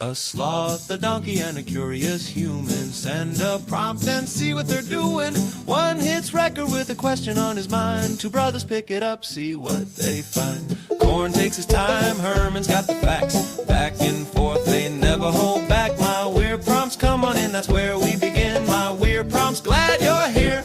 A sloth, a donkey, and a curious human. Send a prompt and see what they're doing. One hits record with a question on his mind. Two brothers pick it up, see what they find. Corn takes his time, Herman's got the facts. Back and forth, they never hold back. My weird prompts, come on in, that's where we begin. My weird prompts, glad you're here.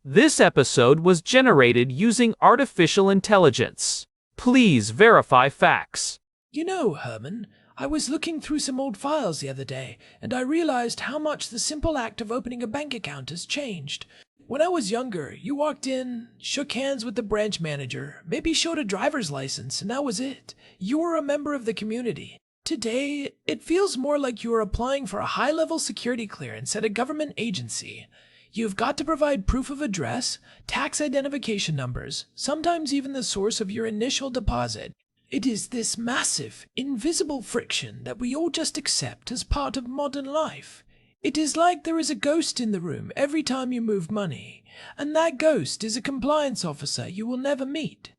This episode was generated using artificial intelligence. Please verify facts. You know, Herman, I was looking through some old files the other day, and I realized how much the simple act of opening a bank account has changed. When I was younger, you walked in, shook hands with the branch manager, maybe showed a driver's license, and that was it. You were a member of the community. Today, it feels more like you are applying for a high-level security clearance at a government agency. You've got to provide proof of address, tax identification numbers, sometimes even the source of your initial deposit. It is this massive, invisible friction that we all just accept as part of modern life. It is like there is a ghost in the room every time you move money, and that ghost is a compliance officer you will never meet.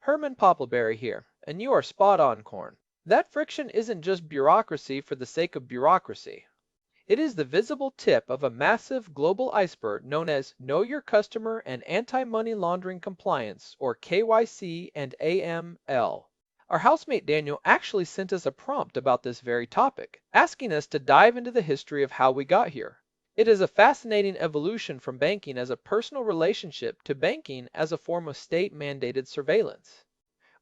Herman Poppleberry here, and you are spot on, Corn. That friction isn't just bureaucracy for the sake of bureaucracy. It is the visible tip of a massive global iceberg known as Know Your Customer and Anti-Money Laundering Compliance, or KYC and AML. Our housemate Daniel actually sent us a prompt about this very topic, asking us to dive into the history of how we got here. It is a fascinating evolution from banking as a personal relationship to banking as a form of state-mandated surveillance.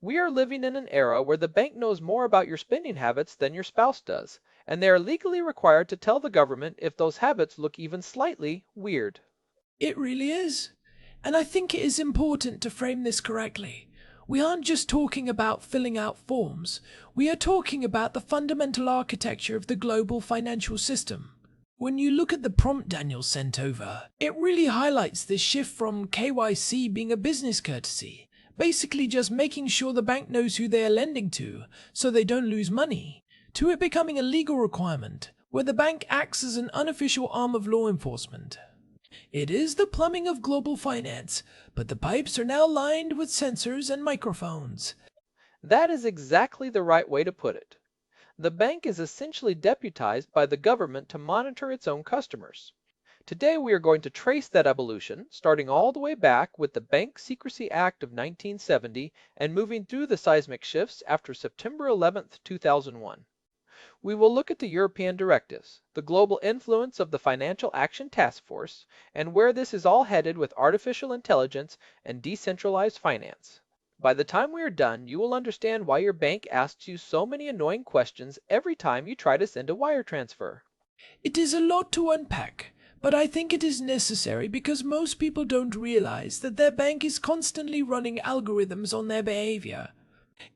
We are living in an era where the bank knows more about your spending habits than your spouse does, and they are legally required to tell the government if those habits look even slightly weird. It really is. And I think it is important to frame this correctly. We aren't just talking about filling out forms. We are talking about the fundamental architecture of the global financial system. When you look at the prompt Daniel sent over, it really highlights this shift from KYC being a business courtesy, basically just making sure the bank knows who they are lending to so they don't lose money, to it becoming a legal requirement where the bank acts as an unofficial arm of law enforcement. It is the plumbing of global finance, but the pipes are now lined with sensors and microphones. That is exactly the right way to put it. The bank is essentially deputized by the government to monitor its own customers. Today we are going to trace that evolution, starting all the way back with the Bank Secrecy Act of 1970 and moving through the seismic shifts after September 11, 2001. We will look at the European directives, the global influence of the Financial Action Task Force, and where this is all headed with artificial intelligence and decentralized finance. By the time we are done, you will understand why your bank asks you so many annoying questions every time you try to send a wire transfer. It is a lot to unpack, but I think it is necessary because most people don't realize that their bank is constantly running algorithms on their behavior.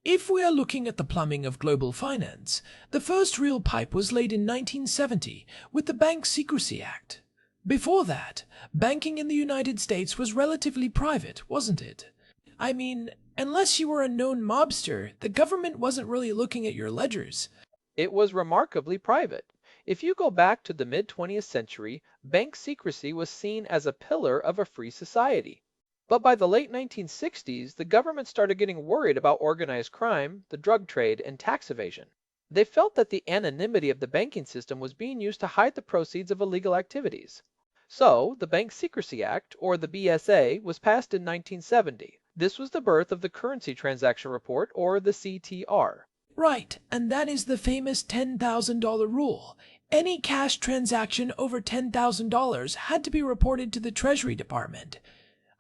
If we are looking at the plumbing of global finance, the first real pipe was laid in 1970 with the Bank Secrecy Act. Before that, banking in the United States was relatively private, wasn't it? I mean, unless you were a known mobster, the government wasn't really looking at your ledgers. It was remarkably private. If you go back to the mid-20th century, bank secrecy was seen as a pillar of a free society. But by the late 1960s, the government started getting worried about organized crime, the drug trade, and tax evasion. They felt that the anonymity of the banking system was being used to hide the proceeds of illegal activities. So, the Bank Secrecy Act, or the BSA, was passed in 1970. This was the birth of the Currency Transaction Report, or the CTR. Right, and that is the famous $10,000 rule. Any cash transaction over $10,000 had to be reported to the Treasury Department.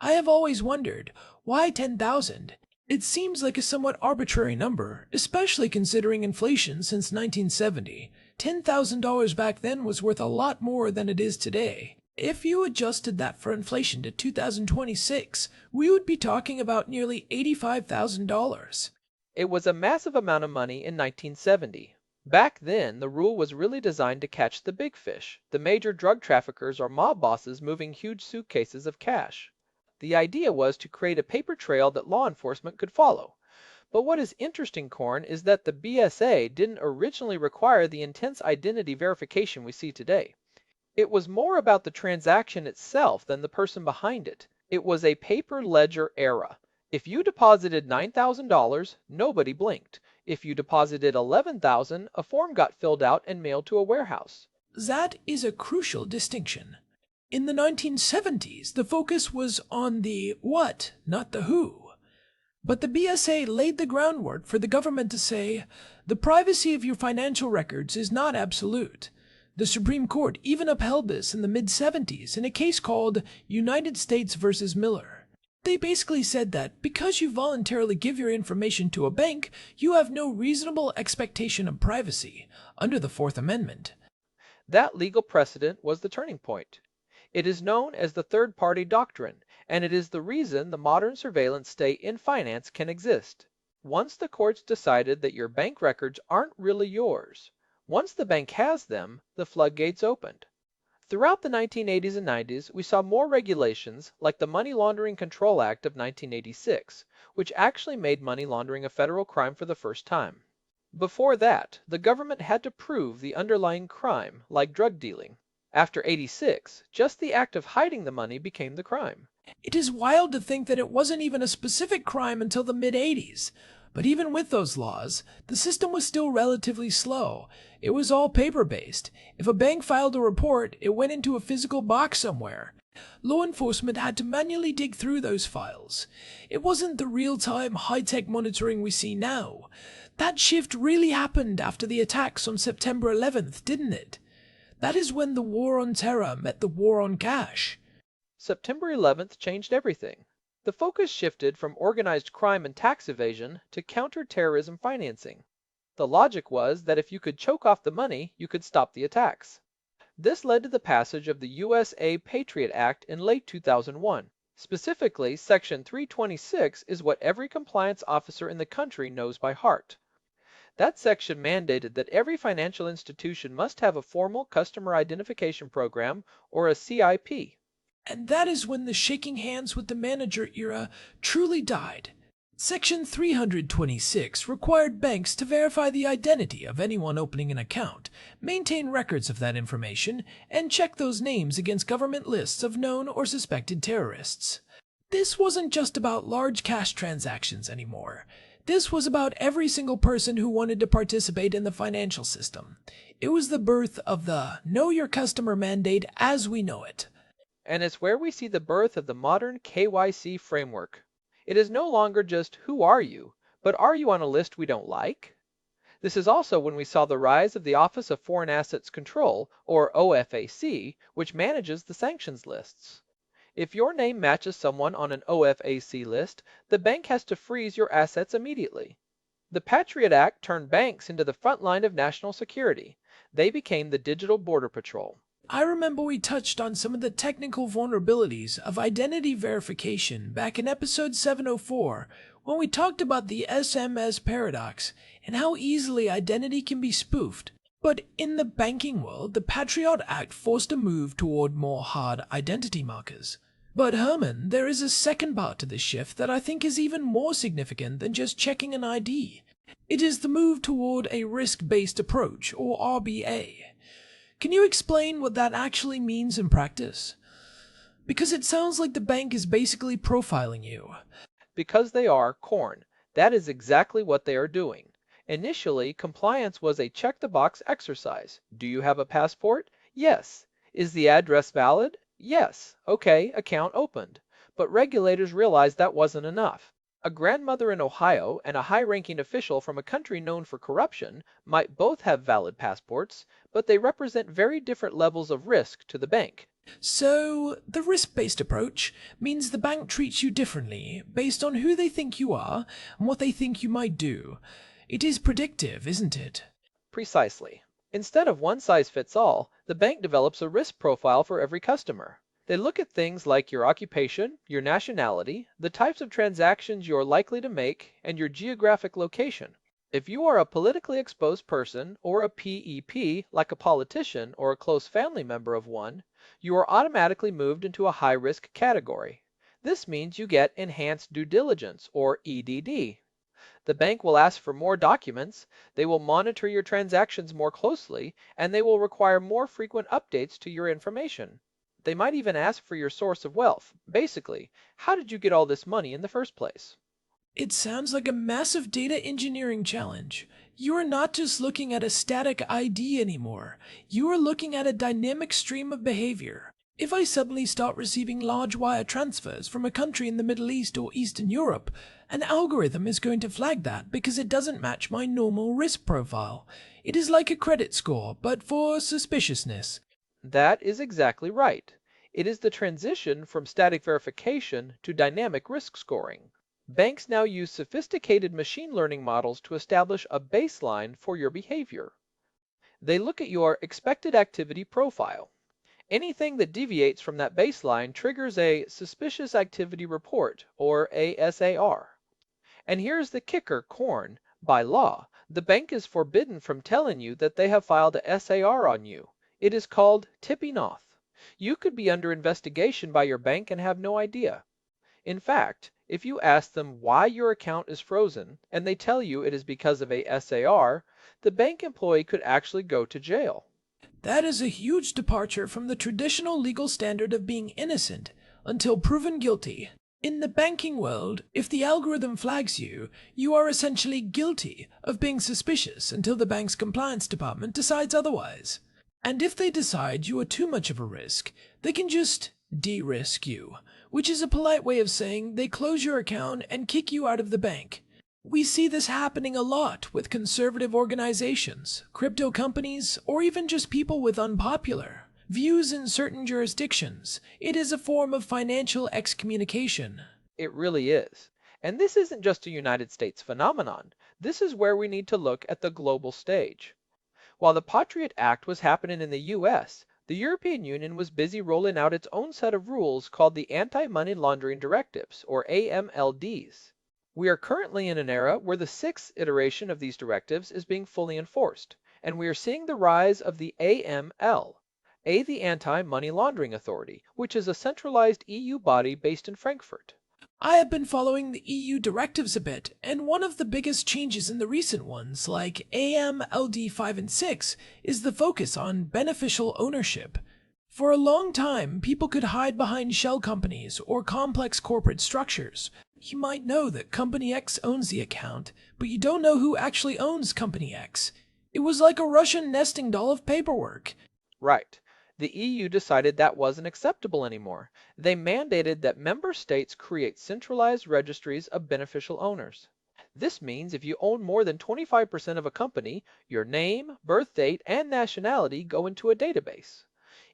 I have always wondered, why 10,000? It seems like a somewhat arbitrary number, especially considering inflation since 1970. $10,000 back then was worth a lot more than it is today. If you adjusted that for inflation to 2026, we would be talking about nearly $85,000. It was a massive amount of money in 1970. Back then, the rule was really designed to catch the big fish, the major drug traffickers or mob bosses moving huge suitcases of cash. The idea was to create a paper trail that law enforcement could follow. But what is interesting, Corn, is that the BSA didn't originally require the intense identity verification we see today. It was more about the transaction itself than the person behind it. It was a paper ledger era. If you deposited $9,000, nobody blinked. If you deposited 11,000, a form got filled out and mailed to a warehouse. That is a crucial distinction. In the 1970s, the focus was on the what, not the who. But the BSA laid the groundwork for the government to say, the privacy of your financial records is not absolute. The Supreme Court even upheld this in the mid-70s in a case called United States versus Miller. They basically said that because you voluntarily give your information to a bank, you have no reasonable expectation of privacy under the Fourth Amendment. That legal precedent was the turning point. It is known as the third-party doctrine, and it is the reason the modern surveillance state in finance can exist. Once the courts decided that your bank records aren't really yours, once the bank has them, the floodgates opened. Throughout the 1980s and 90s, we saw more regulations like the Money Laundering Control Act of 1986, which actually made money laundering a federal crime for the first time. Before that, the government had to prove the underlying crime, like drug dealing. After 86, just the act of hiding the money became the crime. It is wild to think that it wasn't even a specific crime until the mid-80s. But even with those laws, the system was still relatively slow. It was all paper-based. If a bank filed a report, it went into a physical box somewhere. Law enforcement had to manually dig through those files. It wasn't the real-time, high-tech monitoring we see now. That shift really happened after the attacks on September 11th, didn't it? That is when the war on terror met the war on cash. September 11th changed everything. The focus shifted from organized crime and tax evasion to counter-terrorism financing. The logic was that if you could choke off the money, you could stop the attacks. This led to the passage of the USA PATRIOT Act in late 2001. Specifically, Section 326 is what every compliance officer in the country knows by heart. That section mandated that every financial institution must have a formal customer identification program, or a CIP. And that is when the shaking hands with the manager era truly died. Section 326 required banks to verify the identity of anyone opening an account, maintain records of that information, and check those names against government lists of known or suspected terrorists. This wasn't just about large cash transactions anymore. This was about every single person who wanted to participate in the financial system. It was the birth of the Know Your Customer mandate as we know it. And it's where we see the birth of the modern KYC framework. It is no longer just who are you, but are you on a list we don't like? This is also when we saw the rise of the Office of Foreign Assets Control, or OFAC, which manages the sanctions lists. If your name matches someone on an OFAC list, the bank has to freeze your assets immediately. The PATRIOT Act turned banks into the front line of national security. They became the digital border patrol. I remember we touched on some of the technical vulnerabilities of identity verification back in episode 704 when we talked about the SMS paradox and how easily identity can be spoofed. But in the banking world, the PATRIOT Act forced a move toward more hard identity markers. But Herman, there is a second part to this shift that I think is even more significant than just checking an ID. It is the move toward a risk-based approach, or RBA. Can you explain what that actually means in practice? Because it sounds like the bank is basically profiling you. Because they are, corn. That is exactly what they are doing. Initially, compliance was a check-the-box exercise. Do you have a passport? Yes. Is the address valid? Yes. Okay, account opened. But regulators realized that wasn't enough. A grandmother in Ohio and a high-ranking official from a country known for corruption might both have valid passports, but they represent very different levels of risk to the bank. So, the risk-based approach means the bank treats you differently based on who they think you are and what they think you might do. It is predictive, isn't it? Precisely. Instead of one size fits all, the bank develops a risk profile for every customer. They look at things like your occupation, your nationality, the types of transactions you're likely to make, and your geographic location. If you are a politically exposed person, or a PEP, like a politician or a close family member of one, you are automatically moved into a high-risk category. This means you get enhanced due diligence, or EDD. The bank will ask for more documents, they will monitor your transactions more closely, and they will require more frequent updates to your information. They might even ask for your source of wealth. Basically, how did you get all this money in the first place? It sounds like a massive data engineering challenge. You are not just looking at a static ID anymore. You are looking at a dynamic stream of behavior. If I suddenly start receiving large wire transfers from a country in the Middle East or Eastern Europe, an algorithm is going to flag that because it doesn't match my normal risk profile. It is like a credit score, but for suspiciousness. That is exactly right. It is the transition from static verification to dynamic risk scoring. Banks now use sophisticated machine learning models to establish a baseline for your behavior. They look at your expected activity profile. Anything that deviates from that baseline triggers a Suspicious Activity Report, or ASAR. And here's the kicker, Corn. By law, the bank is forbidden from telling you that they have filed a SAR on you. It is called tipping off. You could be under investigation by your bank and have no idea. In fact, if you ask them why your account is frozen and they tell you it is because of a SAR, the bank employee could actually go to jail. That is a huge departure from the traditional legal standard of being innocent until proven guilty. In the banking world, if the algorithm flags you, you are essentially guilty of being suspicious until the bank's compliance department decides otherwise. And if they decide you are too much of a risk, they can just de-risk you, which is a polite way of saying they close your account and kick you out of the bank. We see this happening a lot with conservative organizations, crypto companies, or even just people with unpopular views in certain jurisdictions. It is a form of financial excommunication. It really is. And this isn't just a United States phenomenon. This is where we need to look at the global stage. While the PATRIOT Act was happening in the US, the European Union was busy rolling out its own set of rules called the Anti-Money Laundering Directives, or AMLDs. We are currently in an era where the sixth iteration of these directives is being fully enforced, and we are seeing the rise of the AML, the Anti-Money Laundering Authority, which is a centralized EU body based in Frankfurt. I have been following the EU directives a bit, and one of the biggest changes in the recent ones, like AMLD 5 and 6, is the focus on beneficial ownership. For a long time, people could hide behind shell companies or complex corporate structures. You might know that Company X owns the account, but you don't know who actually owns Company X. It was like a Russian nesting doll of paperwork. Right. The EU decided that wasn't acceptable anymore. They mandated that member states create centralized registries of beneficial owners. This means if you own more than 25% of a company, your name, birth date, and nationality go into a database.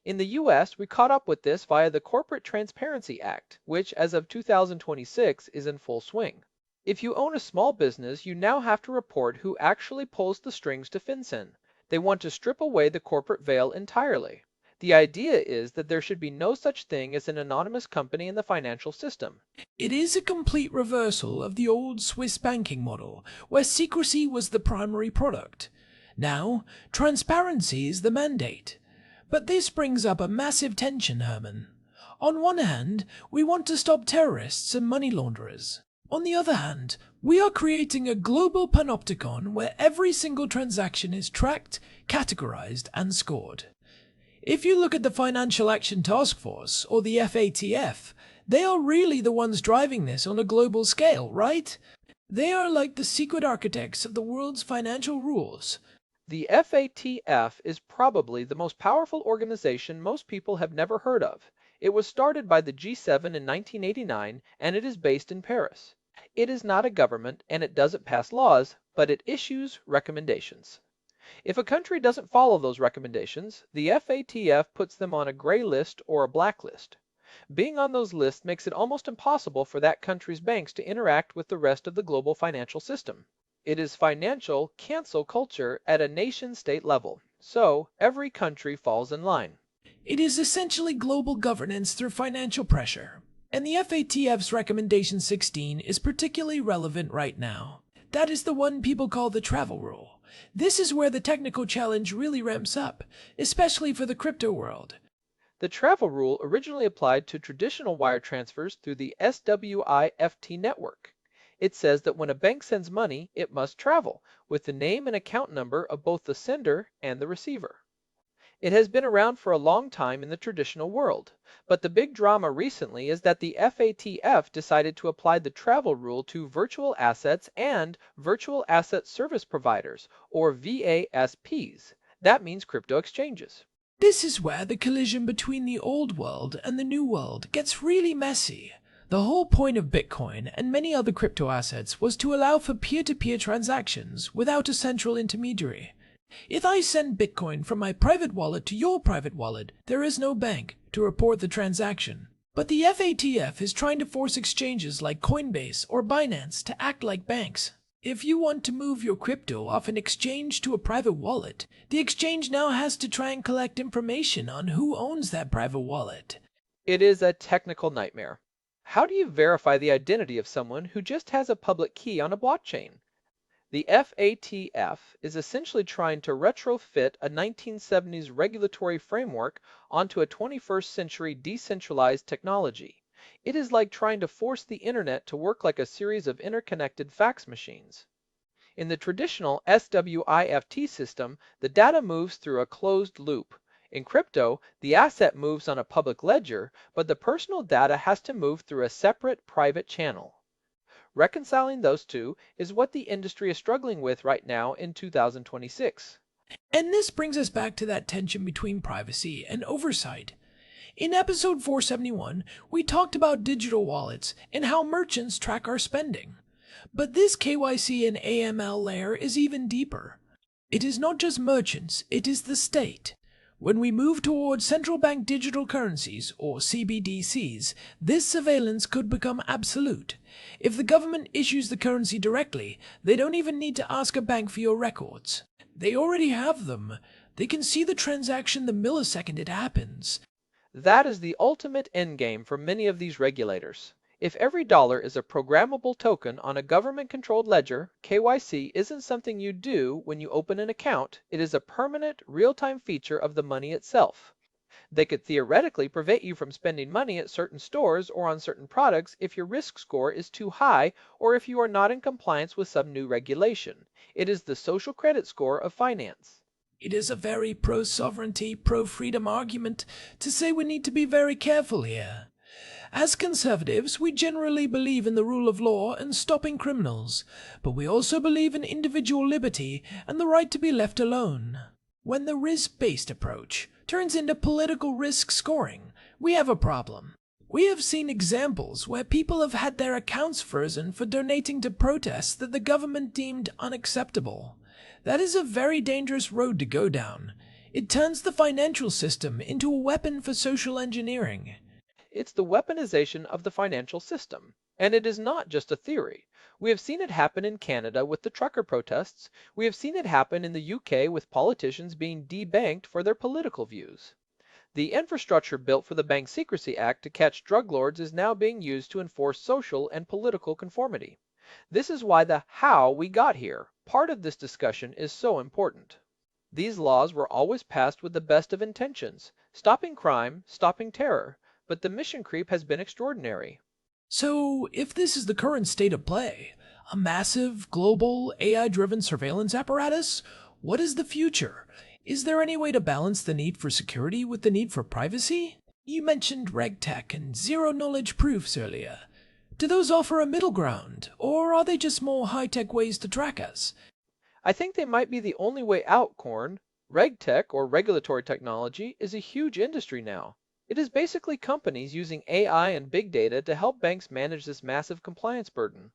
In the US, we caught up with this via the Corporate Transparency Act, which as of 2026 is in full swing. If you own a small business, you now have to report who actually pulls the strings to FinCEN. They want to strip away the corporate veil entirely. The idea is that there should be no such thing as an anonymous company in the financial system. It is a complete reversal of the old Swiss banking model, where secrecy was the primary product. Now, transparency is the mandate. But this brings up a massive tension, Herman. On one hand, we want to stop terrorists and money launderers. On the other hand, we are creating a global panopticon where every single transaction is tracked, categorized, and scored. If you look at the Financial Action Task Force, or the FATF, they are really the ones driving this on a global scale, right? They are like the secret architects of the world's financial rules. The FATF is probably the most powerful organization most people have never heard of. It was started by the G7 in 1989, and it is based in Paris. It is not a government, and it doesn't pass laws, but it issues recommendations. If a country doesn't follow those recommendations, the FATF puts them on a gray list or a blacklist. Being on those lists makes it almost impossible for that country's banks to interact with the rest of the global financial system. It is financial cancel culture at a nation-state level, so every country falls in line. It is essentially global governance through financial pressure, and the FATF's Recommendation 16 is particularly relevant right now. That is the one people call the travel rule. This is where the technical challenge really ramps up, especially for the crypto world. The travel rule originally applied to traditional wire transfers through the SWIFT network. It says that when a bank sends money, it must travel with the name and account number of both the sender and the receiver. It has been around for a long time in the traditional world, but the big drama recently is that the FATF decided to apply the travel rule to virtual assets and virtual asset service providers, or VASPs. That means crypto exchanges. This is where the collision between the old world and the new world gets really messy. The whole point of Bitcoin and many other crypto assets was to allow for peer-to-peer transactions without a central intermediary. If I send Bitcoin from my private wallet to your private wallet, there is no bank to report the transaction. But the FATF is trying to force exchanges like Coinbase or Binance to act like banks. If you want to move your crypto off an exchange to a private wallet, the exchange now has to try and collect information on who owns that private wallet. It is a technical nightmare. How do you verify the identity of someone who just has a public key on a blockchain? The FATF is essentially trying to retrofit a 1970s regulatory framework onto a 21st century decentralized technology. It is like trying to force the internet to work like a series of interconnected fax machines. In the traditional SWIFT system, the data moves through a closed loop. In crypto, the asset moves on a public ledger, but the personal data has to move through a separate private channel. Reconciling those two is what the industry is struggling with right now in 2026. And this brings us back to that tension between privacy and oversight. In episode 471, we talked about digital wallets and how merchants track our spending. But this KYC and AML layer is even deeper. It is not just merchants, it is the state. When we move towards central bank digital currencies, or CBDCs, this surveillance could become absolute. If the government issues the currency directly, they don't even need to ask a bank for your records. They already have them. They can see the transaction the millisecond it happens. That is the ultimate endgame for many of these regulators. If every dollar is a programmable token on a government-controlled ledger, KYC isn't something you do when you open an account. It is a permanent, real-time feature of the money itself. They could theoretically prevent you from spending money at certain stores or on certain products if your risk score is too high or if you are not in compliance with some new regulation. It is the social credit score of finance. It is a very pro-sovereignty, pro-freedom argument to say we need to be very careful here. As conservatives, we generally believe in the rule of law and stopping criminals, but we also believe in individual liberty and the right to be left alone. When the risk-based approach turns into political risk scoring, we have a problem. We have seen examples where people have had their accounts frozen for donating to protests that the government deemed unacceptable. That is a very dangerous road to go down. It turns the financial system into a weapon for social engineering. It's the weaponization of the financial system. And it is not just a theory. We have seen it happen in Canada with the trucker protests. We have seen it happen in the UK with politicians being debanked for their political views. The infrastructure built for the Bank Secrecy Act to catch drug lords is now being used to enforce social and political conformity. This is why the how we got here, part of this discussion, is so important. These laws were always passed with the best of intentions, stopping crime, stopping terror, but the mission creep has been extraordinary. So, if this is the current state of play, a massive, global, AI-driven surveillance apparatus, what is the future? Is there any way to balance the need for security with the need for privacy? You mentioned RegTech and zero-knowledge proofs earlier. Do those offer a middle ground, or are they just more high-tech ways to track us? I think they might be the only way out, Corn. RegTech, or regulatory technology, is a huge industry now. It is basically companies using AI and big data to help banks manage this massive compliance burden.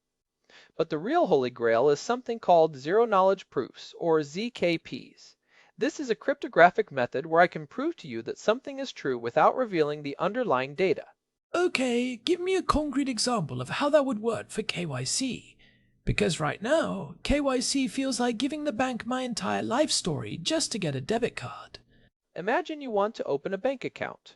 But the real holy grail is something called zero-knowledge proofs, or ZKPs. This is a cryptographic method where I can prove to you that something is true without revealing the underlying data. Okay, give me a concrete example of how that would work for KYC. Because right now, KYC feels like giving the bank my entire life story just to get a debit card. Imagine you want to open a bank account.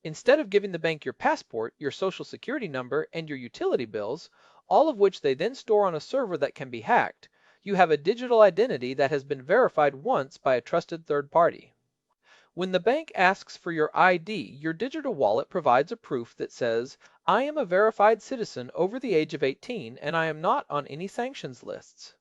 Instead of giving the bank your passport, your social security number, and your utility bills, all of which they then store on a server that can be hacked, you have a digital identity that has been verified once by a trusted third party. When the bank asks for your ID, your digital wallet provides a proof that says, I am a verified citizen over the age of 18 and I am not on any sanctions lists.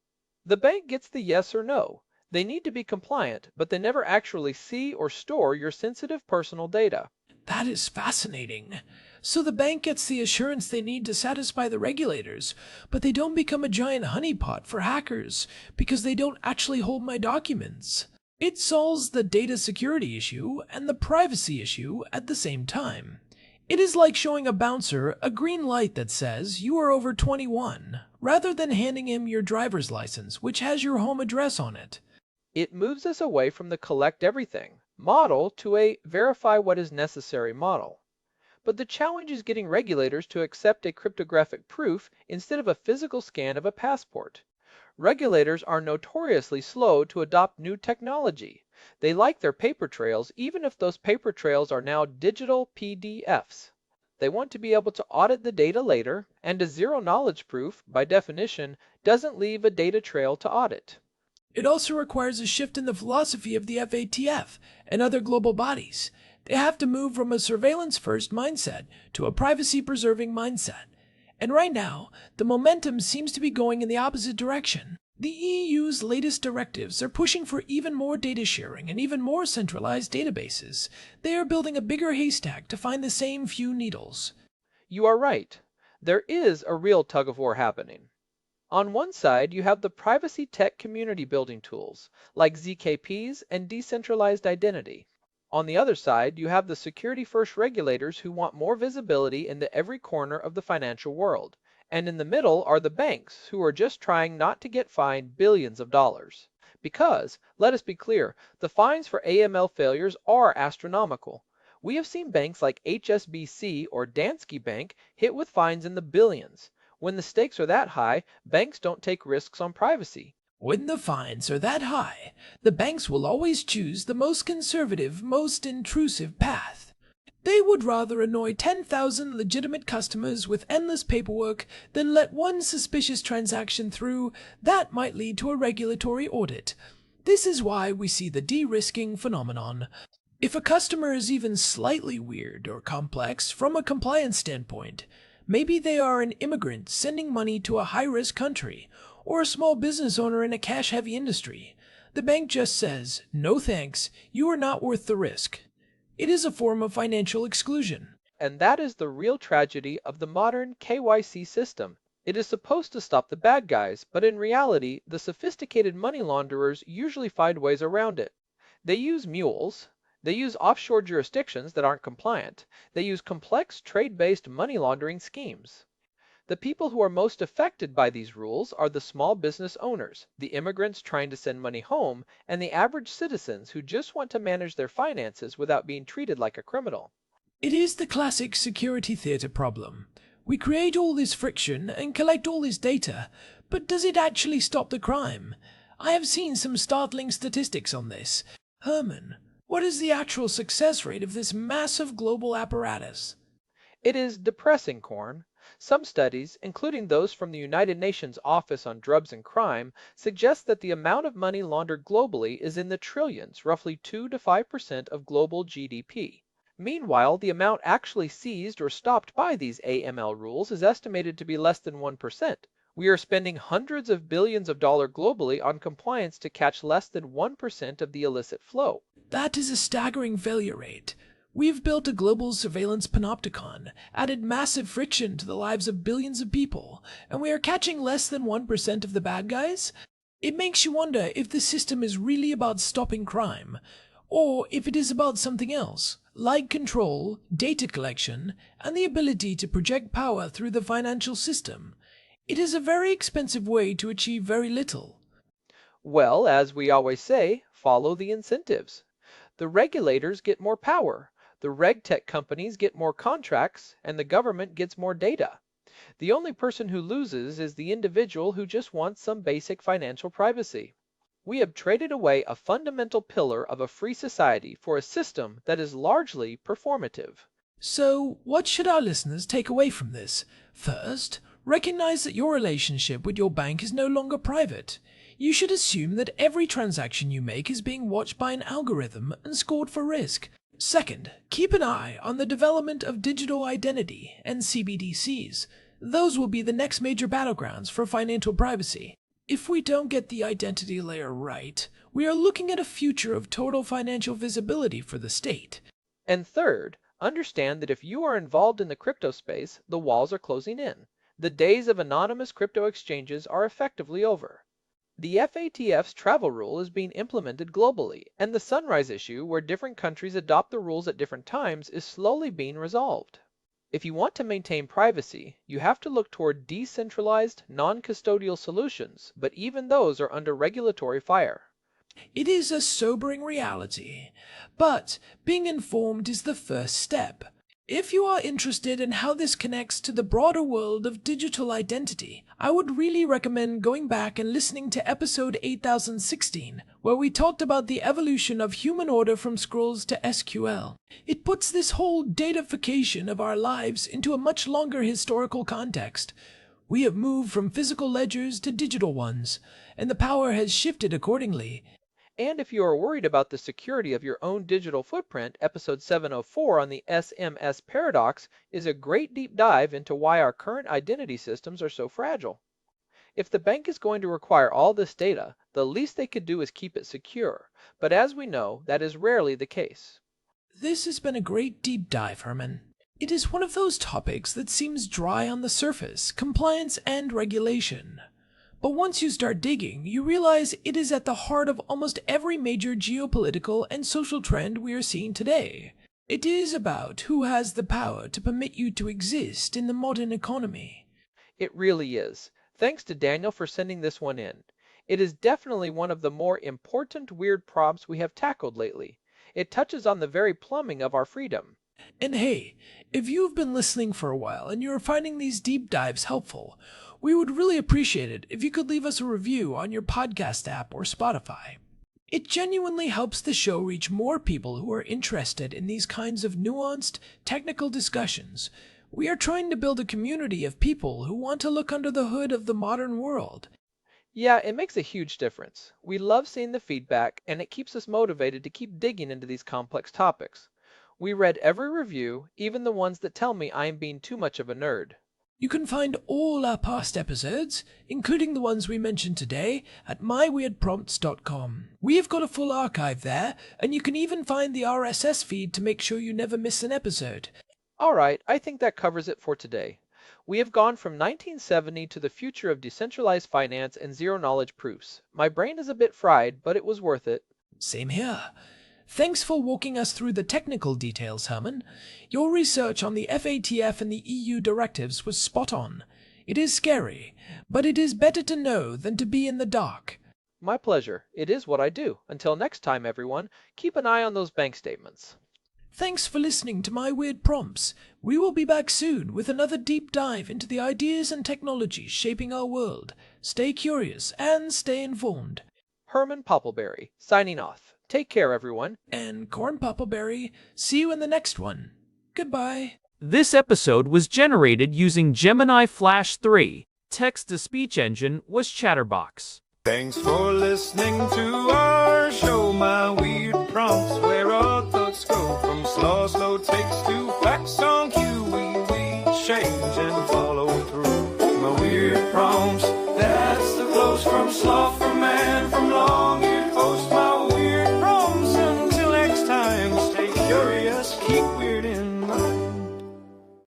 The bank gets the yes or no. They need to be compliant, but they never actually see or store your sensitive personal data. That is fascinating. So the bank gets the assurance they need to satisfy the regulators, but they don't become a giant honeypot for hackers because they don't actually hold my documents. It solves the data security issue and the privacy issue at the same time. It is like showing a bouncer a green light that says you are over 21, rather than handing him your driver's license, which has your home address on it. It moves us away from the collect everything model to a verify what is necessary model. But the challenge is getting regulators to accept a cryptographic proof instead of a physical scan of a passport. Regulators are notoriously slow to adopt new technology. They like their paper trails, even if those paper trails are now digital PDFs. They want to be able to audit the data later, and a zero-knowledge proof, by definition, doesn't leave a data trail to audit. It also requires a shift in the philosophy of the FATF and other global bodies. They have to move from a surveillance-first mindset to a privacy-preserving mindset. And right now, the momentum seems to be going in the opposite direction. The EU's latest directives are pushing for even more data sharing and even more centralized databases. They are building a bigger haystack to find the same few needles. You are right. There is a real tug-of-war happening. On one side, you have the privacy tech community building tools, like ZKPs and decentralized identity. On the other side, you have the security-first regulators who want more visibility into every corner of the financial world. And in the middle are the banks, who are just trying not to get fined billions of dollars. Because, let us be clear, the fines for AML failures are astronomical. We have seen banks like HSBC or Danske Bank hit with fines in the billions. When the stakes are that high, banks don't take risks on privacy. When the fines are that high, the banks will always choose the most conservative, most intrusive path. They would rather annoy 10,000 legitimate customers with endless paperwork than let one suspicious transaction through that might lead to a regulatory audit. This is why we see the de-risking phenomenon. If a customer is even slightly weird or complex from a compliance standpoint, maybe they are an immigrant sending money to a high-risk country, or a small business owner in a cash-heavy industry, the bank just says, "No thanks, you are not worth the risk." It is a form of financial exclusion. And that is the real tragedy of the modern KYC system. It is supposed to stop the bad guys, but in reality, the sophisticated money launderers usually find ways around it. They use mules. They use offshore jurisdictions that aren't compliant. They use complex trade-based money laundering schemes. The people who are most affected by these rules are the small business owners, the immigrants trying to send money home, and the average citizens who just want to manage their finances without being treated like a criminal. It is the classic security theater problem. We create all this friction and collect all this data, but does it actually stop the crime? I have seen some startling statistics on this. Herman, what is the actual success rate of this massive global apparatus? It is depressing, Korn. Some studies, including those from the United Nations Office on Drugs and Crime, suggest that the amount of money laundered globally is in the trillions, roughly 2 to 5% of global GDP. Meanwhile, the amount actually seized or stopped by these AML rules is estimated to be less than 1%. We are spending hundreds of billions of dollars globally on compliance to catch less than 1% of the illicit flow. That is a staggering failure rate. We've built a global surveillance panopticon, added massive friction to the lives of billions of people, and we are catching less than 1% of the bad guys? It makes you wonder if the system is really about stopping crime, or if it is about something else, like control, data collection, and the ability to project power through the financial system. It is a very expensive way to achieve very little. Well, as we always say, follow the incentives. The regulators get more power. The regtech companies get more contracts, and the government gets more data. The only person who loses is the individual who just wants some basic financial privacy. We have traded away a fundamental pillar of a free society for a system that is largely performative. So, what should our listeners take away from this? First, recognize that your relationship with your bank is no longer private. You should assume that every transaction you make is being watched by an algorithm and scored for risk. Second, keep an eye on the development of digital identity and CBDCs. Those will be the next major battlegrounds for financial privacy. If we don't get the identity layer right, we are looking at a future of total financial visibility for the state. And third, understand that if you are involved in the crypto space, the walls are closing in. The days of anonymous crypto exchanges are effectively over. The FATF's travel rule is being implemented globally, and the sunrise issue, where different countries adopt the rules at different times, is slowly being resolved. If you want to maintain privacy, you have to look toward decentralized, non-custodial solutions, but even those are under regulatory fire. It is a sobering reality, but being informed is the first step. If you are interested in how this connects to the broader world of digital identity, I would really recommend going back and listening to episode 8016, where we talked about the evolution of human order from scrolls to SQL. It puts this whole datafication of our lives into a much longer historical context. We have moved from physical ledgers to digital ones, and the power has shifted accordingly. And if you are worried about the security of your own digital footprint, episode 704 on the SMS paradox is a great deep dive into why our current identity systems are so fragile. If the bank is going to require all this data, the least they could do is keep it secure. But as we know, that is rarely the case. This has been a great deep dive, Herman. It is one of those topics that seems dry on the surface, compliance and regulation. But once you start digging, you realize it is at the heart of almost every major geopolitical and social trend we are seeing today. It is about who has the power to permit you to exist in the modern economy. It really is. Thanks to Daniel for sending this one in. It is definitely one of the more important weird prompts we have tackled lately. It touches on the very plumbing of our freedom. And hey, if you've been listening for a while and you are finding these deep dives helpful, we would really appreciate it if you could leave us a review on your podcast app or Spotify. It genuinely helps the show reach more people who are interested in these kinds of nuanced, technical discussions. We are trying to build a community of people who want to look under the hood of the modern world. Yeah, it makes a huge difference. We love seeing the feedback, and it keeps us motivated to keep digging into these complex topics. We read every review, even the ones that tell me I am being too much of a nerd. You can find all our past episodes, including the ones we mentioned today, at myweirdprompts.com. We have got a full archive there, and you can even find the RSS feed to make sure you never miss an episode. Alright, I think that covers it for today. We have gone from 1970 to the future of decentralized finance and zero-knowledge proofs. My brain is a bit fried, but it was worth it. Same here. Thanks for walking us through the technical details, Herman. Your research on the FATF and the EU directives was spot on. It is scary, but it is better to know than to be in the dark. My pleasure. It is what I do. Until next time, everyone, keep an eye on those bank statements. Thanks for listening to My Weird Prompts. We will be back soon with another deep dive into the ideas and technologies shaping our world. Stay curious and stay informed. Herman Poppleberry, signing off. Take care, everyone. And Corn Poppleberry, see you in the next one. Goodbye. This episode was generated using Gemini Flash 3. Text-to-speech engine was Chatterbox. Thanks for listening to our show, My Weird Prompts, where our thoughts go from slow takes to facts on cue. We change and follow through. My Weird Prompts, that's the close from sloth.